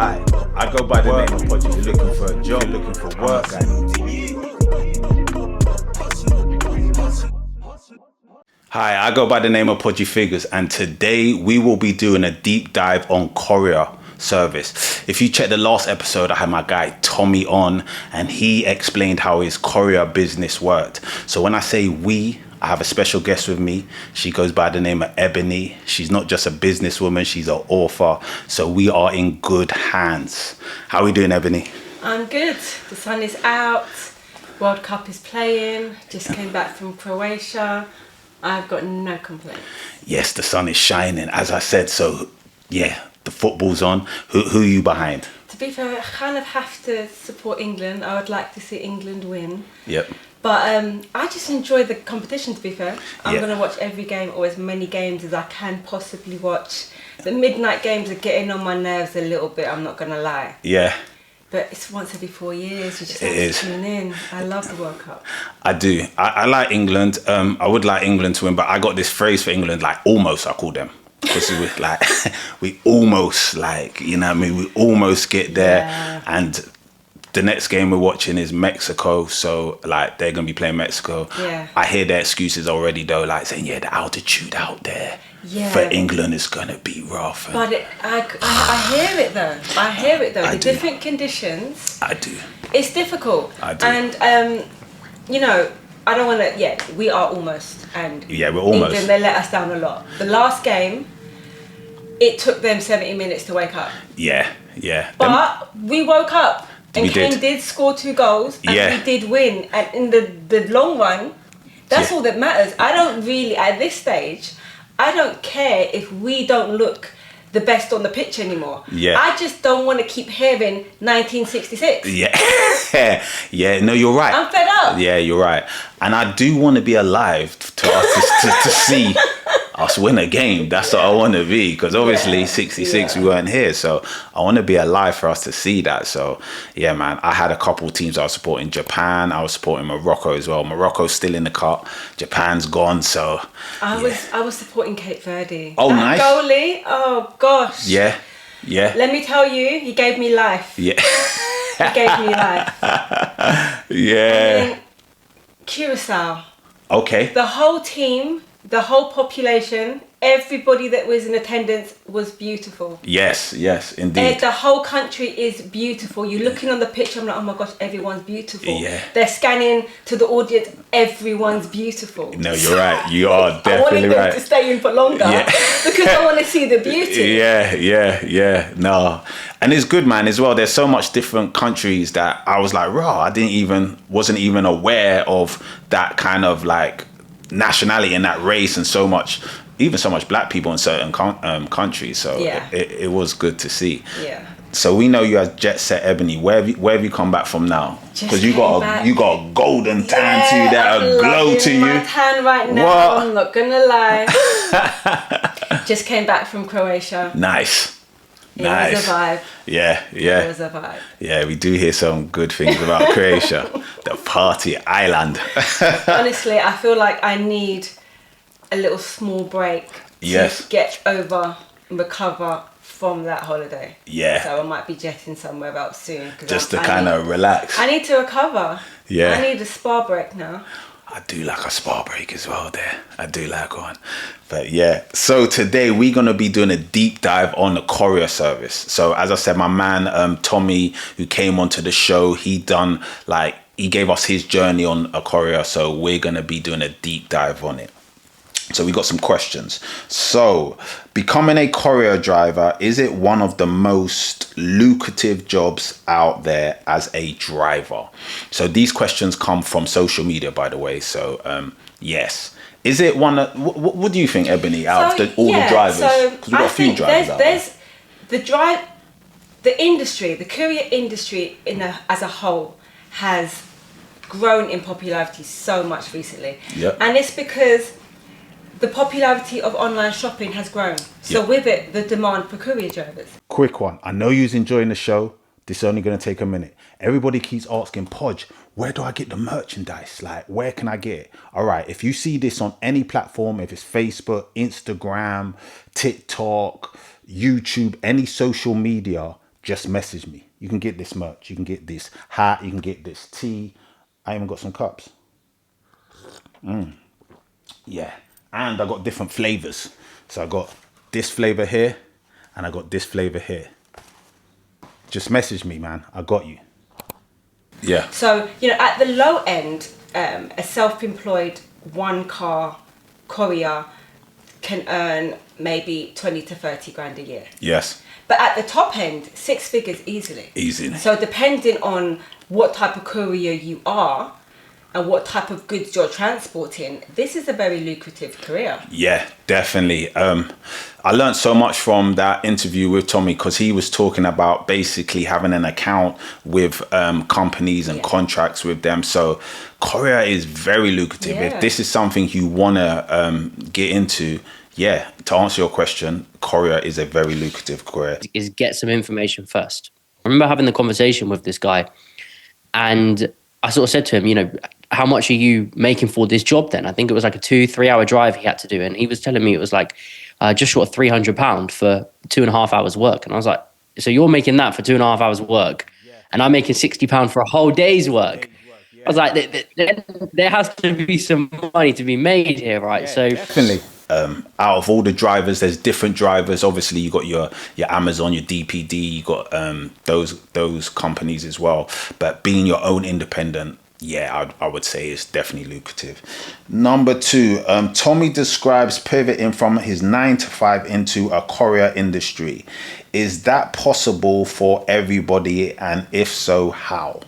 Hi, I go by the name of Podgy. You're looking for a job, looking for work. Hi, I go by the name of Podgy Figures, and today we will be doing a deep dive on Courier service. If you check the last episode, I had my guy Tommy on, and he explained how his Courier business worked. So when I say we, I have a special guest with me. She goes by the name of Ebony. She's not just a businesswoman, she's an author. So we are in good hands. How are we doing, Ebony? I'm good. The sun is out. World Cup is playing. Just came back from Croatia. I've got no complaints. Yes, the sun is shining, as I said. So yeah, the football's on. Who are you behind? To be fair, I kind of have to support England. I would like to see England win. Yep. But I just enjoy the competition, to be fair. I'm going to watch every game, or as many games as I can possibly watch. The midnight games are getting on my nerves a little bit, I'm not going to lie. Yeah. But it's once every 4 years, you just have to tune in. I love the World Cup. I do. I like England. I would like England to win, but I got this phrase for England, like almost, I call them. Because we like, we almost, like, you know what I mean? We almost get there. Yeah. And the next game we're watching is Mexico, so like they're gonna be playing Mexico. Yeah. I hear their excuses already though, like saying the altitude out there for England is gonna be rough. But I hear it though. I hear it though. Different conditions. I do. It's difficult. I do. And you know, I don't want to. Yeah, we are almost. And yeah, we're almost. England, they let us down a lot. The last game, it took them 70 minutes to wake up. Yeah, yeah. But we woke up. And Kane did score 2 goals, and we did win. And in the long run, that's all that matters. I don't really, at this stage, I don't care if we don't look the best on the pitch anymore. Yeah. I just don't want to keep hearing 1966. Yeah. Yeah, no, you're right. I'm fed up. Yeah, you're right. And I do want to be alive to us to see us win a game. That's what I want to be, because obviously 66 we weren't here, so I want to be alive for us to see that. So yeah, man, I had a couple of teams I was supporting. Japan, I was supporting Morocco as well. Morocco's still in the cup, Japan's gone, so I was supporting cape-Verde. Oh, that nice. Goalie, oh gosh. Yeah. Let me tell you, he gave me life. Yeah. He gave me life. Yeah. 𝐾𝐨𝐧'𝐭. Okay. The whole team, the whole population, everybody that was in attendance was beautiful. Yes, indeed. The whole country is beautiful. You're looking on the pitch, I'm like, oh my gosh, everyone's beautiful. Yeah. They're scanning to the audience, everyone's beautiful. No, you're right. You are definitely I wanted them right. to stay in for longer because I want to see the beauty. Yeah. No. And it's good, man, as well. There's so much different countries that I was like, raw, wasn't even aware of that kind of like nationality and that race, and so much black people in certain countries. So it was good to see. Yeah. So we know you as Jet Set Ebony. Where have you come back from now? Because you got a golden tan to you, that a glow to you. My tan right now. What? I'm not gonna lie. Just came back from Croatia. Nice. It was a vibe. Yeah. It was a vibe. Yeah, we do hear some good things about Croatia, the party island. Honestly, I feel like I need a little small break to get over and recover from that holiday. Yeah. So I might be jetting somewhere else soon. Just to kind of relax. I need to recover. Yeah. I need a spa break now. I do like a spa break as well there. I do like one. But yeah, so today we're going to be doing a deep dive on the Courier service. So as I said, my man, Tommy, who came onto the show, he gave us his journey on a Courier. So we're going to be doing a deep dive on it. So we got some questions. So becoming a courier driver, is it one of the most lucrative jobs out there as a driver? So these questions come from social media, by the way. So yes. Is it one of, what do you think, Ebony, out of all the drivers? Because we've got a few drivers out there. The industry, the courier industry as a whole has grown in popularity so much recently. Yep. And it's because the popularity of online shopping has grown. So with it, the demand for courier drivers. Quick one. I know you're enjoying the show. This is only going to take a minute. Everybody keeps asking, Podge, where do I get the merchandise? Like, where can I get it? All right. If you see this on any platform, if it's Facebook, Instagram, TikTok, YouTube, any social media, just message me. You can get this merch. You can get this hat. You can get this tea. I even got some cups. Yeah. And I got different flavors. So I got this flavor here and I got this flavor here. Just message me, man. I got you. Yeah. So, at the low end, a self-employed one-car courier can earn maybe 20 to 30 grand a year. Yes. But at the top end, 6 figures easily. Easily. So depending on what type of courier you are and what type of goods you're transporting, this is a very lucrative career. Yeah, definitely. I learned so much from that interview with Tommy, because he was talking about basically having an account with companies and contracts with them. So Courier is very lucrative. Yeah. If this is something you want to get into, to answer your question, Courier is a very lucrative career. Is get some information first. I remember having the conversation with this guy, and I sort of said to him, how much are you making for this job then? I think it was like a 2-3 hour drive he had to do. And he was telling me it was like just short of £300 for 2.5 hours work. And I was like, so you're making that for 2.5 hours work, and I'm making £60 for a whole day's work. I was like, there has to be some money to be made here, right? So definitely. Out of all the drivers, there's different drivers. Obviously, you got your Amazon, your DPD, you got those companies as well. But being your own independent, I would say it's definitely lucrative. Number 2, Tommy describes pivoting from his 9-to-5 into a courier industry. Is that possible for everybody? And if so, how?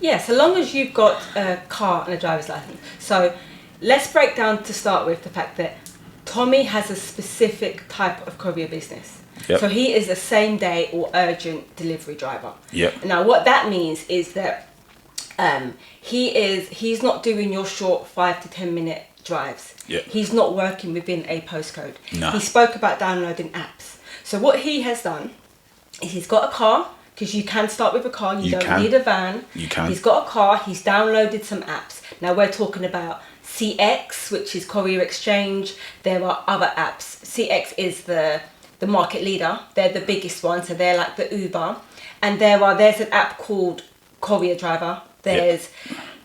Yeah, so long as you've got a car and a driver's license. So let's break down to start with the fact that Tommy has a specific type of courier business. Yep. So he is a same day or urgent delivery driver. Yep. Now what that means is that he's not doing your short 5 to 10 minute drives. Yep. He's not working within a postcode. No. He spoke about downloading apps. So what he has done is he's got a car, because you can start with a car, you don't need a van. You can. He's got a car, he's downloaded some apps. Now we're talking about CX, which is Courier Exchange. There are other apps. CX is the market leader. They're the biggest one, so they're like the Uber. And there's an app called Courier Driver. There's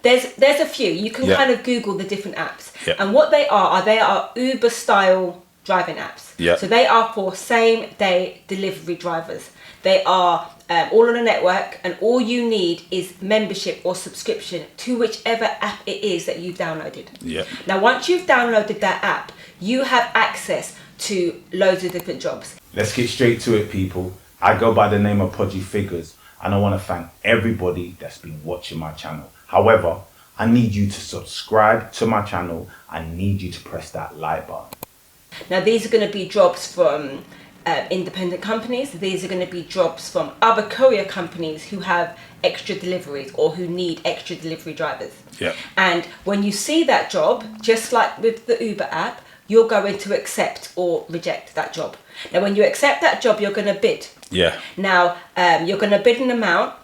a few. You can kind of Google the different apps. Yep. And what they are Uber style driving apps. Yep. So they are for same day delivery drivers. They are all on a network, and all you need is membership or subscription to whichever app it is that you've downloaded. Yeah. Now, once you've downloaded that app, you have access to loads of different jobs. Let's get straight to it, people. I go by the name of Podgy Figures, and I want to thank everybody that's been watching my channel. However, I need you to subscribe to my channel. I need you to press that like button. Now, these are going to be jobs from independent companies. These are going to be jobs from other courier companies who have extra deliveries or who need extra delivery drivers. Yeah. And when you see that job, just like with the Uber app, you're going to accept or reject that job. Now, when you accept that job, you're going to bid. Yeah. Now, you're going to bid an amount,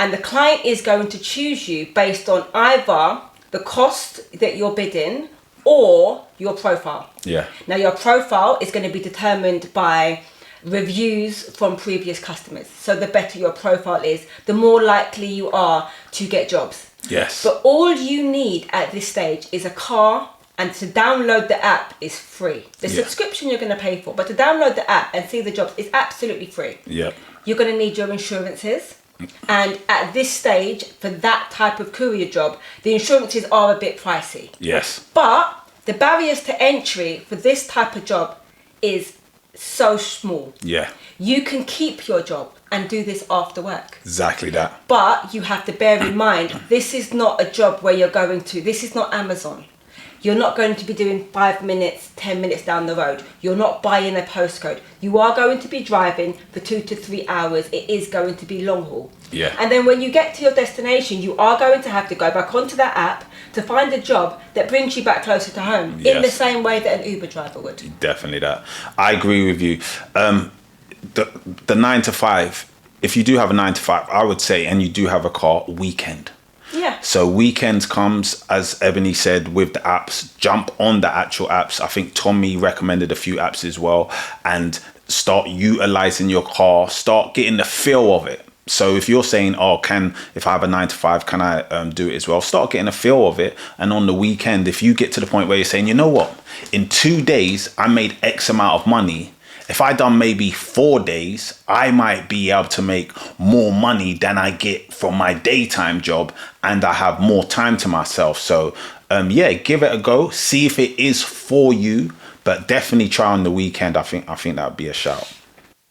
and the client is going to choose you based on either the cost that you're bidding or your profile. Yeah. Now, your profile is going to be determined by reviews from previous customers. So the better your profile is, the more likely you are to get jobs. Yes. But all you need at this stage is a car, and to download the app is free. The subscription you're going to pay for, but to download the app and see the jobs is absolutely free. Yeah. You're going to need your insurances. And at this stage, for that type of courier job, the insurances are a bit pricey. Yes. But the barriers to entry for this type of job is so small. Yeah. You can keep your job and do this after work. Exactly that. But you have to bear in mind, this is not a job where you're going to, this is not Amazon. You're not going to be doing 5 minutes, 10 minutes down the road. You're not buying a postcode. You are going to be driving for 2 to 3 hours. It is going to be long haul. Yeah. And then when you get to your destination, you are going to have to go back onto that app to find a job that brings you back closer to home, in the same way that an Uber driver would. Definitely that. I agree with you. The 9 to 5, if you do have a 9 to 5, I would say, and you do have a car, weekend. Yeah. So weekends comes, as Ebony said, with the apps. Jump on the actual apps. I think Tommy recommended a few apps as well. And start utilizing your car, start getting the feel of it. So if you're saying, oh, if I have a 9 to 5, can I do it as well? Start getting a feel of it. And on the weekend, if you get to the point where you're saying, you know what, in 2 days, I made X amount of money. If I done maybe 4 days, I might be able to make more money than I get from my daytime job, and I have more time to myself. So yeah, give it a go. See if it is for you, but definitely try on the weekend. I think that would be a shout.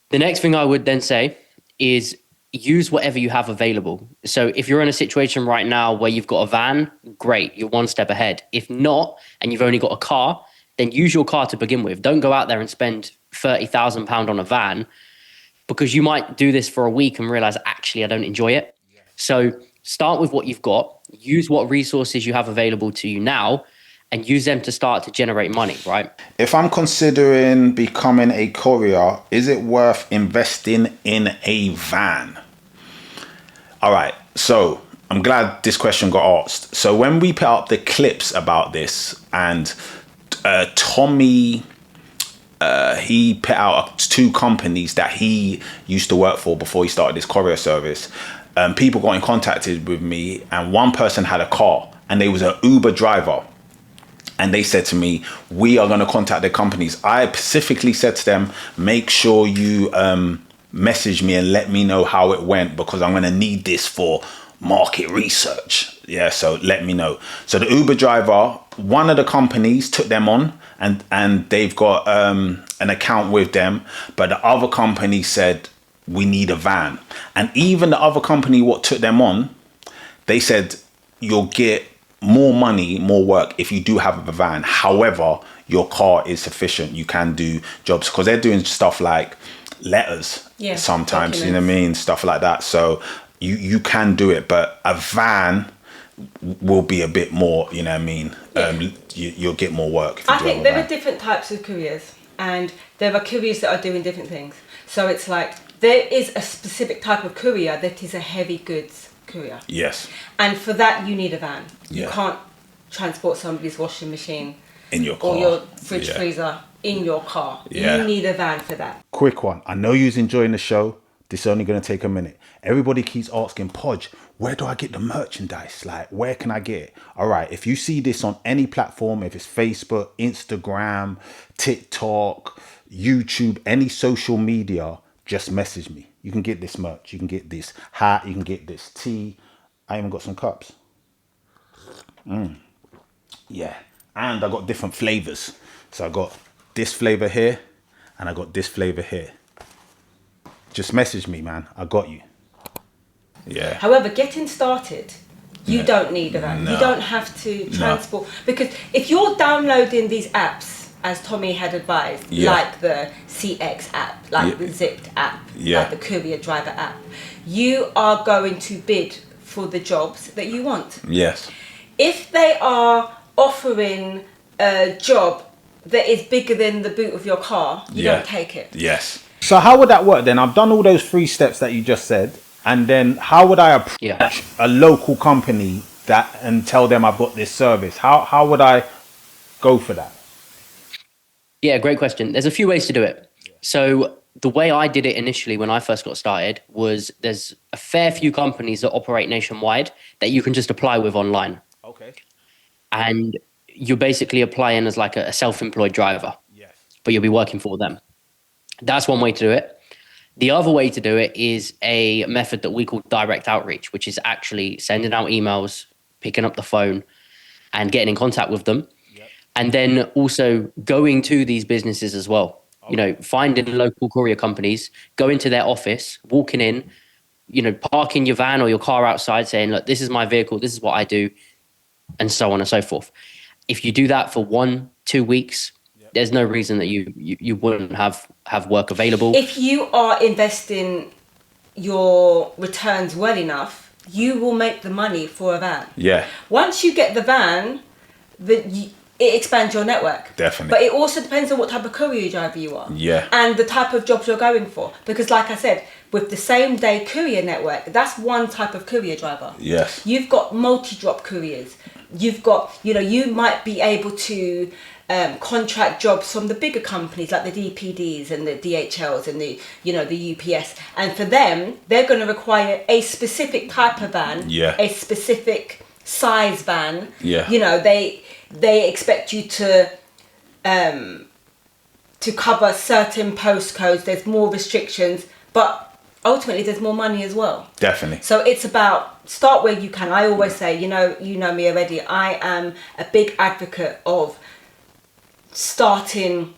The next thing I would then say is use whatever you have available. So if you're in a situation right now where you've got a van, great, you're one step ahead. If not, and you've only got a car, then use your car to begin with. Don't go out there and spend £30,000 on a van, because you might do this for a week and realize, actually, I don't enjoy it. Yeah. So start with what you've got, use what resources you have available to you now, and use them to start to generate money, right? If I'm considering becoming a courier, is it worth investing in a van? All right, so I'm glad this question got asked. So when we put up the clips about this, and Tommy, he put out 2 companies that he used to work for before he started his courier service. People got in contact with me, and one person had a car, and they was an Uber driver. And they said to me, we are going to contact the companies. I specifically said to them, make sure you message me and let me know how it went, because I'm going to need this for market research. Yeah, so let me know. So the Uber driver, one of the companies took them on, and they've got an account with them. But the other company said, we need a van. And even the other company what took them on, they said, you'll get more money, more work if you do have a van. However, your car is sufficient. You can do jobs, because they're doing stuff like letters sometimes, documents. You know what I mean? Stuff like that. So you can do it, but a van will be a bit more, you know what I mean? Yeah. You'll get more work. I think there are different types of couriers, and there are couriers that are doing different things. So it's like, there is a specific type of courier that is a heavy goods courier. Yes. And for that, you need a van. Yeah. You can't transport somebody's washing machine in your car, or your fridge freezer in your car. Yeah. You need a van for that. Quick one. I know you're enjoying the show. This is only going to take a minute. Everybody keeps asking, Podge, where do I get the merchandise? Like, where can I get it? All right. If you see this on any platform, if it's Facebook, Instagram, TikTok, YouTube, any social media, just message me. You can get this merch. You can get this hat. You can get this tee. I even got some cups. Yeah. And I got different flavors. So I got this flavor here, and I got this flavor here. Just message me, man. I got you. Yeah. However, getting started, you don't need a van. No. You don't have to transport. Because if you're downloading these apps, as Tommy had advised, like the CX app, like the Zipped app, like the Courier Driver app, you are going to bid for the jobs that you want. Yes. If they are offering a job that is bigger than the boot of your car, you don't take it. Yes. So how would that work then? I've done all those 3 steps that you just said. And then how would I approach a local company and tell them I've got this service? How would I go for that? Yeah, great question. There's a few ways to do it. So the way I did it initially when I first got started was, there's a fair few companies that operate nationwide that you can just apply with online. Okay. And you're basically applying as like a self-employed driver. Yes. But you'll be working for them. That's one way to do it. The other way to do it is a method that we call direct outreach, which is actually sending out emails, picking up the phone, and getting in contact with them. Yep. And then also going to these businesses as well. Okay. You know, finding local courier companies, going to their office, walking in, you know, parking your van or your car outside, saying, look, this is my vehicle, this is what I do, and so on and so forth. If you do that for 1-2 weeks, there's no reason that you wouldn't have work available. If you are investing your returns well enough, you will make the money for a van. Yeah. Once you get the van, it expands your network. Definitely. But it also depends on what type of courier driver you are. Yeah. And the type of jobs you're going for. Because like I said, with the same day courier network, that's one type of courier driver. Yes. You've got multi-drop couriers. You've got, you know, you might be able to contract jobs from the bigger companies like the DPDs and the DHLs and the UPS, and for them they're going to require a specific type of van, a specific size van. They expect you to cover certain postcodes. There's more restrictions, but ultimately there's more money as well. Definitely. So it's about start where you can. I always say, you know me already, I am a big advocate of starting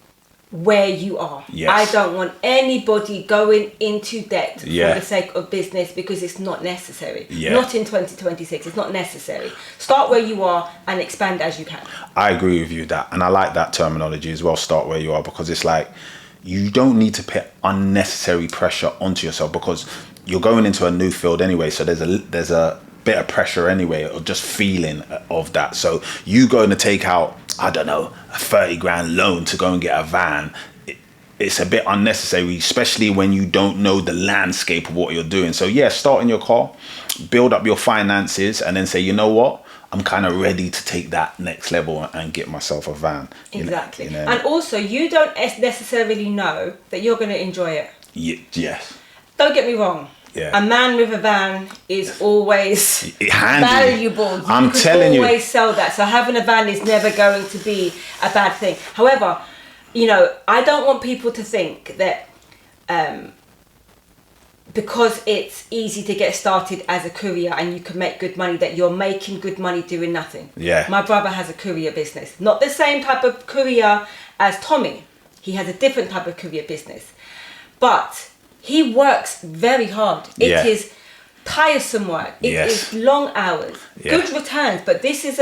where you are. I don't want anybody going into debt for the sake of business, because it's not necessary. Not in 2026, it's not necessary. Start where you are and expand as you can. I agree with you that, and I like that terminology as well, start where you are, because it's like you don't need to put unnecessary pressure onto yourself, because you're going into a new field anyway, so there's a bit of pressure anyway, or just feeling of that. So you going to take out, I don't know, a 30 grand loan to go and get a van, it's a bit unnecessary, especially when you don't know the landscape of what you're doing. So start in your car, build up your finances, and then say, you know what, I'm kind of ready to take that next level and get myself a van. Exactly. And also, you don't necessarily know that you're going to enjoy it. Yes. Don't get me wrong. A man with a van is always handy. valuable. I'm telling you. You always sell that. So having a van is never going to be a bad thing. However, I don't want people to think that because it's easy to get started as a courier and you can make good money, that you're making good money doing nothing. My brother has a courier business. Not the same type of courier as Tommy. He has a different type of courier business. But he works very hard. It is tiresome work. It is long hours. Good returns, but this is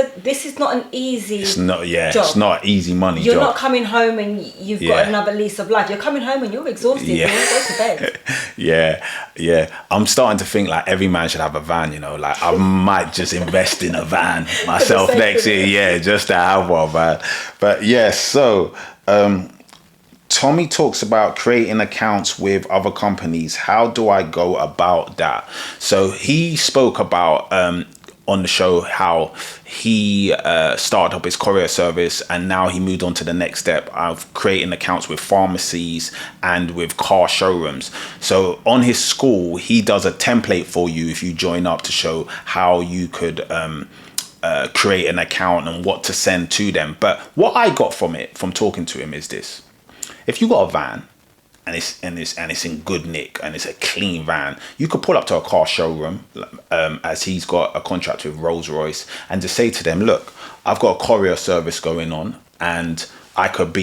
not an easy job. It's not easy money. You're not coming home and you've got another lease of life. You're coming home and you're exhausted. You want to go to bed. I'm starting to think like every man should have a van, like I might just invest in a van myself next year, just to have one, man. But so Tommy talks about creating accounts with other companies. How do I go about that? So he spoke about on the show how he started up his courier service, and now he moved on to the next step of creating accounts with pharmacies and with car showrooms. So on his school, he does a template for you if you join up to show how you could create an account and what to send to them. But what I got from talking to him is this. If you got a van and it's in good nick and it's a clean van, you could pull up to a car showroom, as he's got a contract with Rolls-Royce, and just say to them, look, I've got a courier service going on, and I could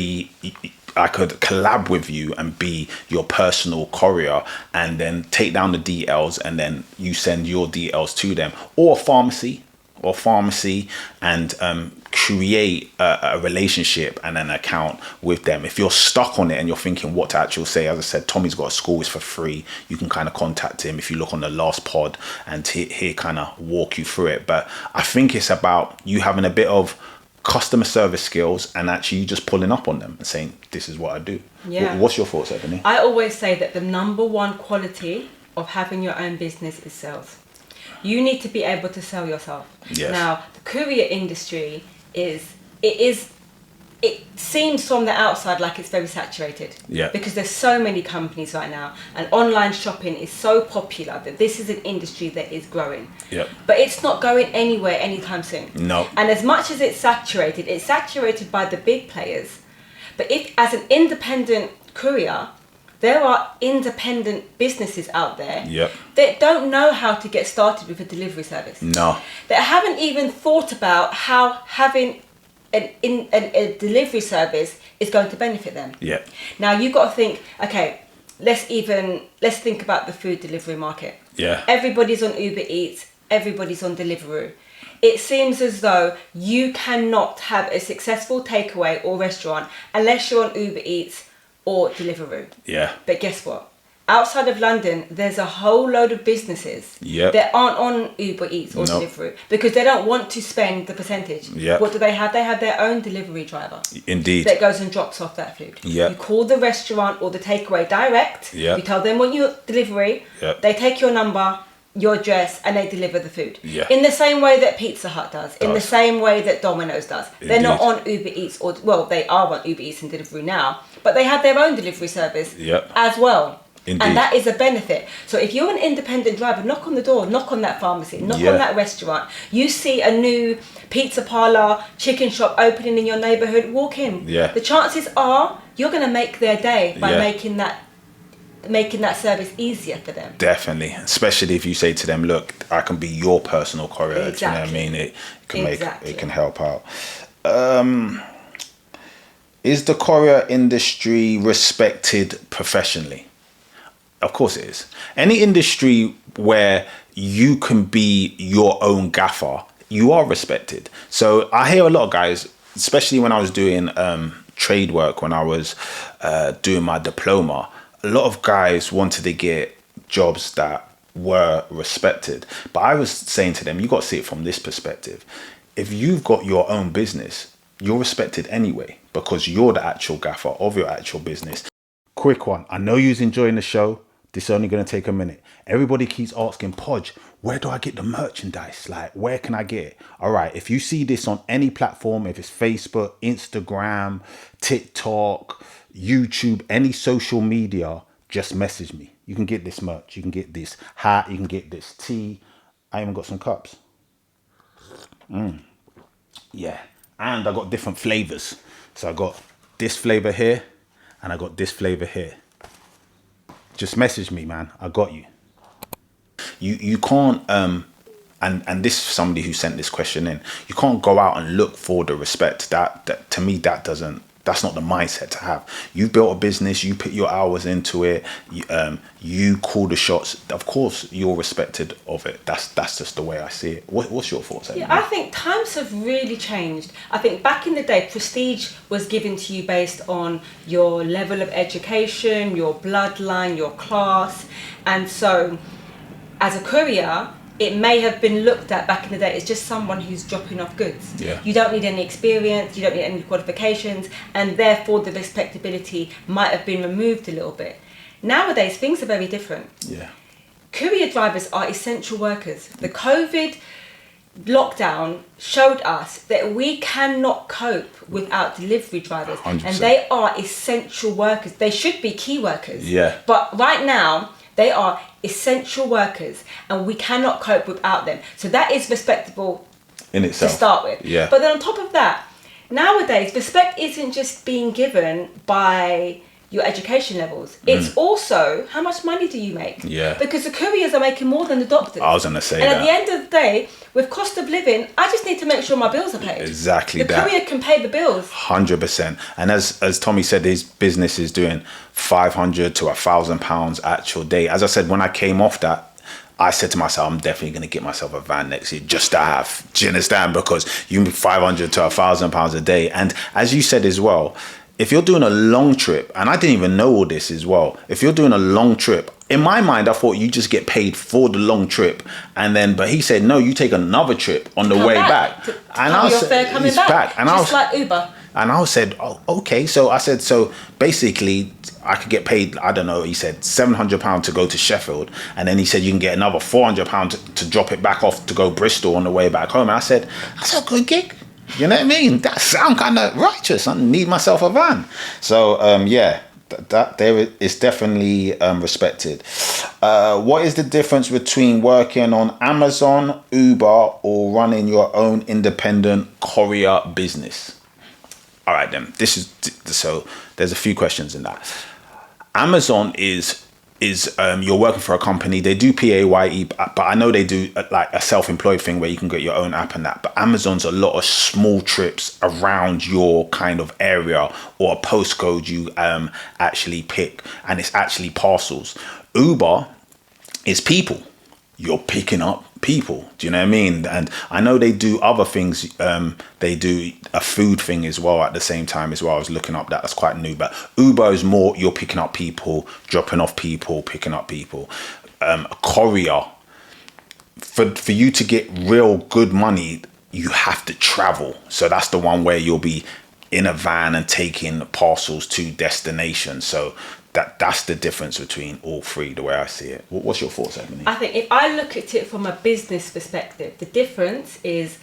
collab with you and be your personal courier, and then take down the DLs, and then you send your DLs to them, or pharmacy, and create a relationship and an account with them. If you're stuck on it and you're thinking what to actually say, as I said, Tommy's got a school, it's for free. You can kind of contact him if you look on the last pod, and he kind of walk you through it. But I think it's about you having a bit of customer service skills and actually you just pulling up on them and saying, this is what I do. What's your thoughts, Ebony? I always say that the number one quality of having your own business is sales. You need to be able to sell yourself. Now, the courier industry it seems from the outside like it's very saturated. Because there's so many companies right now, and online shopping is so popular that this is an industry that is growing. But it's not going anywhere anytime soon. No. And as much as it's saturated by the big players. But if, as an independent courier, there are independent businesses out there that don't know how to get started with a delivery service. No. That haven't even thought about how having a delivery service is going to benefit them. Now you've got to think, okay, let's think about the food delivery market. Everybody's on Uber Eats, everybody's on Deliveroo. It seems as though you cannot have a successful takeaway or restaurant unless you're on Uber Eats or Deliveroo. But guess what? Outside of London, there's a whole load of businesses that aren't on Uber Eats or Deliveroo because they don't want to spend the percentage. What do they have? They have their own delivery driver. Indeed. That goes and drops off that food. You call the restaurant or the takeaway direct. You tell them what your delivery. They take your number your address and they deliver the food. Yeah. In the same way that Pizza Hut does. In the same way that Domino's does. Indeed. They're not on Uber Eats or, well, they are on Uber Eats and Deliveroo now, but they have their own delivery service as well. Indeed. And that is a benefit. So if you're an independent driver, knock on the door, knock on that pharmacy, knock on that restaurant. You see a new pizza parlor, chicken shop opening in your neighborhood, walk in. Yeah. The chances are you're going to make their day by making that service easier for them. Definitely, especially if you say to them, look, I can be your personal courier. Exactly. Do you know what I mean? It can it can help out. Is the courier industry respected professionally? Of course it is. Any industry where you can be your own gaffer, you are respected. So I hear a lot of guys, especially when I was doing trade work, when I was doing my diploma, a lot of guys wanted to get jobs that were respected. But I was saying to them, you got to see it from this perspective. If you've got your own business, you're respected anyway, because you're the actual gaffer of your actual business. Quick one. I know you're enjoying the show. This is only going to take a minute. Everybody keeps asking, Podge, where do I get the merchandise? Like, where can I get it? All right. If you see this on any platform, if it's Facebook, Instagram, TikTok, YouTube, any social media, just message me. You can get this merch. You can get this hat. You can get this tea. I even got some cups. Yeah. And I got different flavors. So I got this flavor here and I got this flavor here. Just message me, man. I got you. You can't and this is somebody who sent this question in. You can't go out and look for the respect. That to me, that's not the mindset to have. You've built a business, you put your hours into it, you call the shots. Of course you're respected of it. That's just the way I see it. What's your thoughts, Emily? Yeah, I think times have really changed. I think back in the day, prestige was given to you based on your level of education, your bloodline, your class. And so as a courier, it may have been looked at back in the day as just someone who's dropping off goods. Yeah. You don't need any experience, you don't need any qualifications, and therefore the respectability might have been removed a little bit. Nowadays, things are very different. Yeah. Courier drivers are essential workers. The COVID lockdown showed us that we cannot cope without delivery drivers. 100%. And they are essential workers. They should be key workers. Yeah. But right now, they are essential workers and we cannot cope without them. So that is respectable in itself to start with. Yeah. But then on top of that, nowadays, respect isn't just being given by your education levels. It's also how much money do you make? Yeah. Because the couriers are making more than the doctors. I was going to say and that. at the end of the day, with cost of living, I just need to make sure my bills are paid. Exactly the that. courier can pay the bills. 100%. And as Tommy said, his business is doing £500 to £1,000 actual day. As I said, when I came off that, I said to myself, I'm definitely going to get myself a van next year just to have. Do you understand? Because you make £500 to £1,000 a day. And as you said as well, if you're doing a long trip, and I didn't even know all this as well, if you're doing a long trip, in my mind, I thought you just get paid for the long trip. And then, but he said, no, you take another trip on the way back. And I said, coming back. And just like Uber. And I said, oh, okay. So I said, so basically I could get paid, I don't know, he said £700 to go to Sheffield. And then he said, you can get another £400 to drop it back off to go Bristol on the way back home. And I said, that's a good gig. You know what I mean? That sounds kind of righteous. I need myself a van. So, yeah, that there is definitely respected. What is the difference between working on Amazon, Uber, or running your own independent courier business? All right, then. So there's a few questions in that. Amazon is you're working for a company. They do PAYE, but I know they do like a self-employed thing where you can get your own app and that. But Amazon's a lot of small trips around your kind of area or a postcode you actually pick, and it's actually parcels. Uber is people. You're picking up people. Do you know what I mean? And I know they do other things. They do a food thing as well at the same time as well. I was looking up that. That's quite new. But Uber is more you're picking up people, dropping off people, picking up people. A courier, for you to get real good money, you have to travel. So that's the one where you'll be in a van and taking parcels to destinations. So that's the difference between all three, the way I see it. What's your thoughts, Ebony? I think if I look at it from a business perspective, the difference is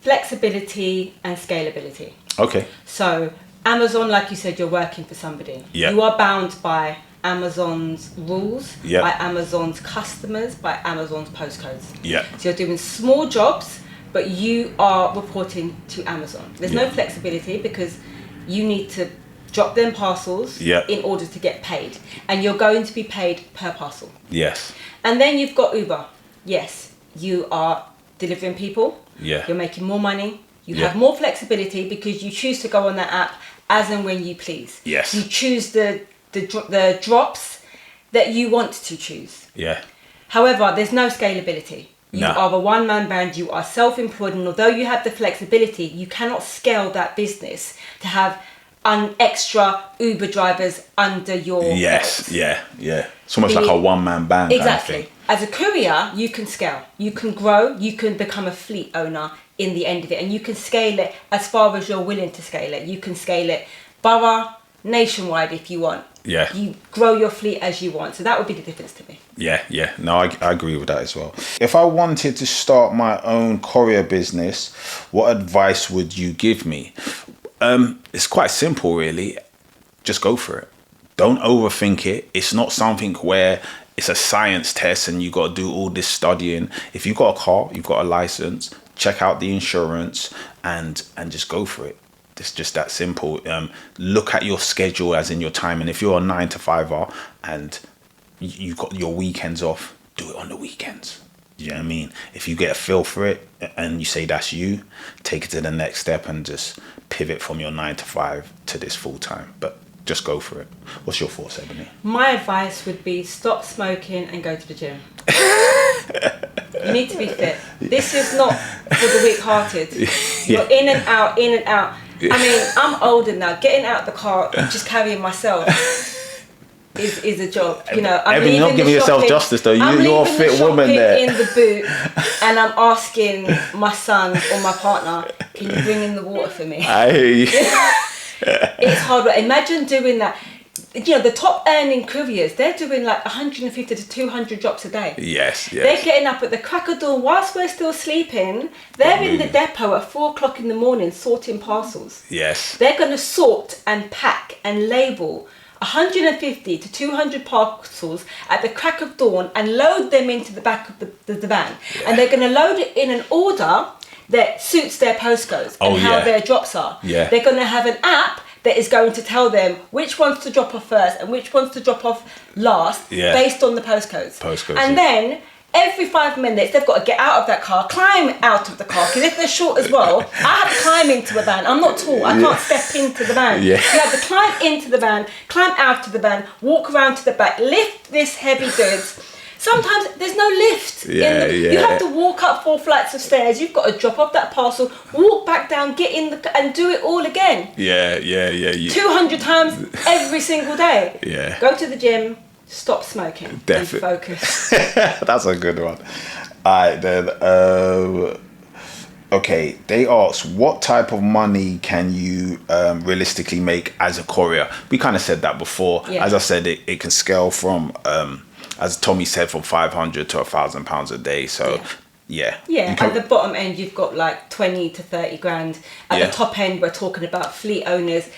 flexibility and scalability. Okay. So Amazon, like you said, you're working for somebody. Yeah. You are bound by Amazon's rules, Yeah. by Amazon's customers, by Amazon's postcodes. Yeah. So you're doing small jobs, but you are reporting to Amazon. There's no flexibility because you need to drop them parcels in order to get paid. And you're going to be paid per parcel. Yes. And then you've got Uber. Yes, you are delivering people. Yeah. You're making more money. You have more flexibility because you choose to go on that app as and when you please. Yes. You choose the drops that you want to choose. Yeah. However, there's no scalability. You are a one-man band, you are self-employed, and although you have the flexibility, you cannot scale that business to have extra Uber drivers under your belt. Yeah. It's almost like a one-man band. Exactly. Kind of thing. As a courier, you can scale, you can grow, you can become a fleet owner in the end of it, and you can scale it as far as you're willing to scale it. You can scale it borough, nationwide if you want. Yeah. You grow your fleet as you want. So that would be the difference to me. Yeah. No, I agree with that as well. If I wanted to start my own courier business, what advice would you give me? It's quite simple, really. Just go for it. Don't overthink it. It's not something where it's a science test and you got to do all this studying. If you've got a car, you've got a license, check out the insurance and just go for it. It's just that simple. Look at your schedule as in your time. And if you're a 9-to-5er and you've got your weekends off, do it on the weekends. You know what I mean? If you get a feel for it and you say that's you, take it to the next step and just pivot from your 9-to-5 to this full time. But just go for it. What's your thoughts, Ebony? My advice would be stop smoking and go to the gym. You need to be fit. This is not for the weak-hearted. You're in and out, in and out. I mean, I'm older now. Getting out the car, just carrying myself is a job. You know, Ebony, you're not giving yourself justice though. You're a fit woman there. In the boot, and I'm asking my son or my partner, "Can you bring in the water for me?" I hear you. It's hard work. Imagine doing that. You know, the top earning couriers, they're doing like 150 to 200 drops a day. Yes. They're getting up at the crack of dawn whilst we're still sleeping. They're in the depot at 4 o'clock in the morning sorting parcels. Yes. They're going to sort and pack and label 150 to 200 parcels at the crack of dawn and load them into the back of the van. Yeah. And they're going to load it in an order that suits their postcodes and how their drops are. Yeah. They're going to have an app that is going to tell them which ones to drop off first and which ones to drop off last based on the postcodes. And then every 5 minutes they've got to get out of that car, climb out of the car, because if they're short as well, I have to climb into the van. I'm not tall, I can't step into the van. You have to climb into the van, climb out of the van, walk around to the back, lift this heavy goods. Sometimes there's no lift. You have to walk up 4 flights of stairs. You've got to drop off that parcel, walk back down, get in and do it all again. 200 times every single day. Yeah. Go to the gym, stop smoking, and focus. That's a good one. All right, then. Okay, they asked, what type of money can you realistically make as a courier? We kind of said that before. Yeah. As I said, it can scale from... as Tommy said, from 500 to £1,000 a day. So, at the bottom end, you've got like 20 to 30 grand. At the top end, we're talking about fleet owners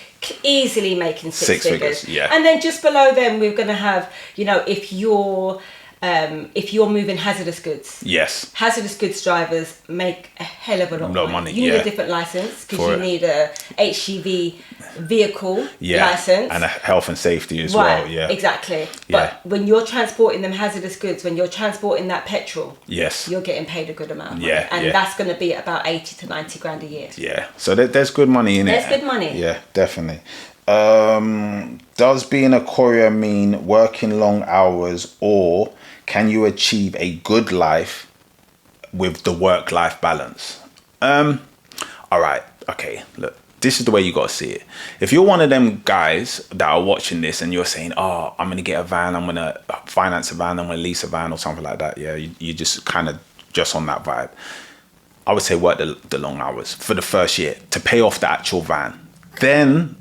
easily making six figures. And then just below them, we're going to have, you know, if you're moving hazardous goods. Yes. Hazardous goods drivers make a hell of a lot of money. You need a different license because you need a HGV vehicle license. And a health and safety as well. Yeah. Exactly. But when you're transporting them hazardous goods, when you're transporting that petrol, you're getting paid a good amount of money. And that's going to be about 80 to 90 grand a year. Yeah. So there's good money in it. There's good money. Yeah, definitely. Does being a courier mean working long hours, or can you achieve a good life with the work-life balance? All right. Okay. Look, this is the way you got to see it. If you're one of them guys that are watching this and you're saying, oh, I'm going to get a van, I'm going to finance a van, I'm going to lease a van or something like that. Yeah. You just kind of just on that vibe. I would say work the long hours for the first year to pay off the actual van. Then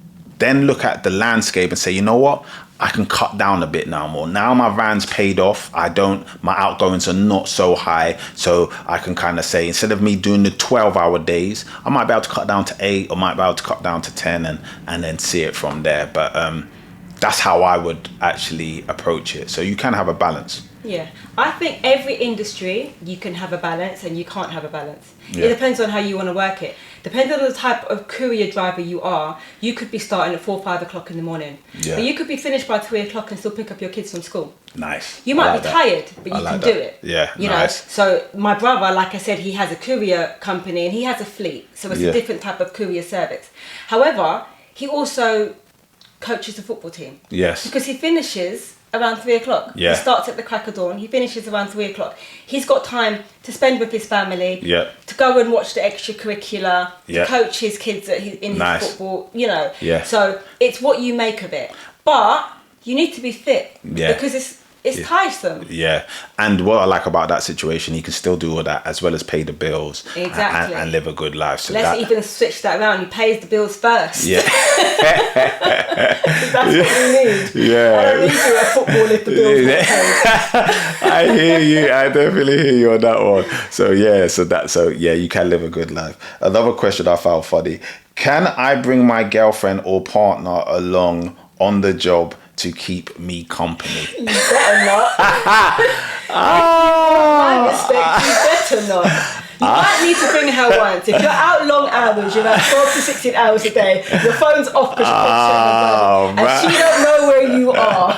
look at the landscape and say, you know what? I can cut down a bit now more. Now my van's paid off. My outgoings are not so high. So I can kind of say, instead of me doing the 12-hour days, I might be able to cut down to 8, or might be able to cut down to 10 and then see it from there. But that's how I would actually approach it. So you can have a balance. Yeah, I think every industry you can have a balance and you can't have a balance. Yeah. It depends on how you want to work it. Depending on the type of courier driver you are, you could be starting at 4 or 5 o'clock in the morning. Yeah. But you could be finished by 3 o'clock and still pick up your kids from school. Nice. You might be tired, but you can do it. Yeah, you nice. know. So my brother, like I said, he has a courier company and he has a fleet. So it's a different type of courier service. However, he also coaches the football team. Yes. Because he finishes around 3 o'clock. Yeah. He starts at the crack of dawn. He finishes around 3 o'clock. He's got time to spend with his family. Yeah. To go and watch the extracurricular. Yeah. To coach his kids in his football. You know. Yeah. So it's what you make of it. But you need to be fit. Yeah. Because it's tiresome. Yeah. And what I like about that situation, he can still do all that as well as pay the bills. Exactly. And live a good life. So Let's even switch that around. He pays the bills first. Yeah. That's what we need. Yeah. I don't need you at football if the bills are paid. I hear you. I definitely hear you on that one. So yeah, you can live a good life. Another question I found funny. Can I bring my girlfriend or partner along on the job to keep me company? You better not. I respect you better not. You might need to bring her once. If you're out long hours, you're like 12 to 16 hours a day, your phone's off because you're and she don't know where you are.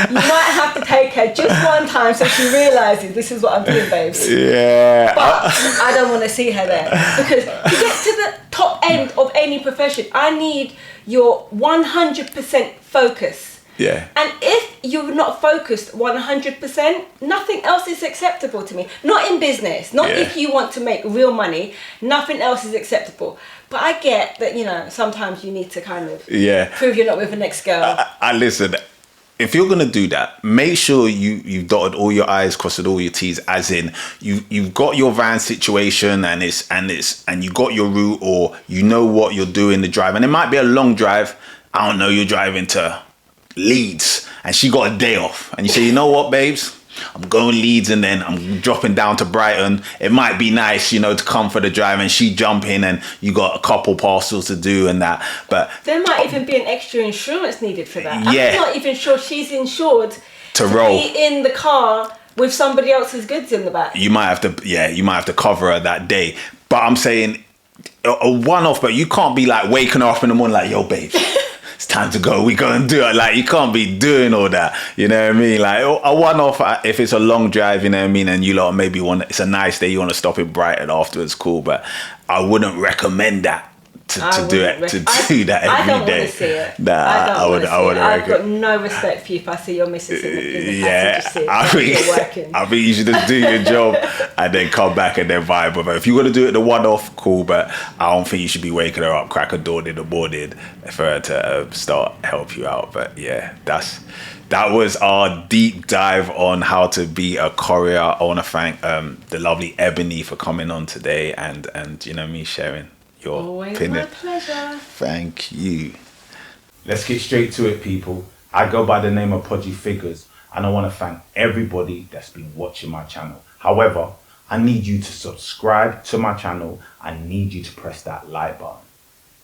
You might have to take her just one time so she realises this is what I'm doing, babes. Yeah. But I don't want to see her there. Because to get to the top end of any profession, I need your 100% focus. Yeah. And if you're not focused 100%, nothing else is acceptable to me. Not in business. Not if you want to make real money. Nothing else is acceptable. But I get that, you know, sometimes you need to kind of prove you're not with the next girl. I listen. If you're gonna do that, make sure you've dotted all your I's, crossed all your T's. As in, you've got your van situation and you got your route, or you know what you're doing the drive, and it might be a long drive. I don't know. You're driving to Leeds and she got a day off, and you say, you know what, babes, I'm going Leeds and then I'm dropping down to Brighton. It might be nice, you know, to come for the drive, and she jump in and you got a couple parcels to do and that. But there might even be an extra insurance needed for that. Yeah. I'm not even sure she's insured to roll be in the car with somebody else's goods in the back. You might have to cover her that day. But I'm saying a one-off, but you can't be like waking her up in the morning like, yo, babe, it's time to go, we go and do it. Like, you can't be doing all that, you know what I mean? Like, a one-off, if it's a long drive, you know what I mean, and you lot maybe it's a nice day, you want to stop in Brighton afterwards, cool, but I wouldn't recommend that to do that every day. I don't want to see it. Nah, I would I've got no respect for you if I see your missus in the passenger seat. I think you should just do your job and then come back and then vibe with her. If you want to do it the one-off, cool, but I don't think you should be waking her up crack of dawn in the morning for her to start help you out. But yeah, that was our deep dive on how to be a courier. I want to thank the lovely Ebony for coming on today and you know me sharing your always opinion. My pleasure. Thank you. Let's get straight to it, people. I go by the name of Podgy Figures, and I want to thank everybody that's been watching my channel. However, I need you to subscribe to my channel. I need you to press that like button.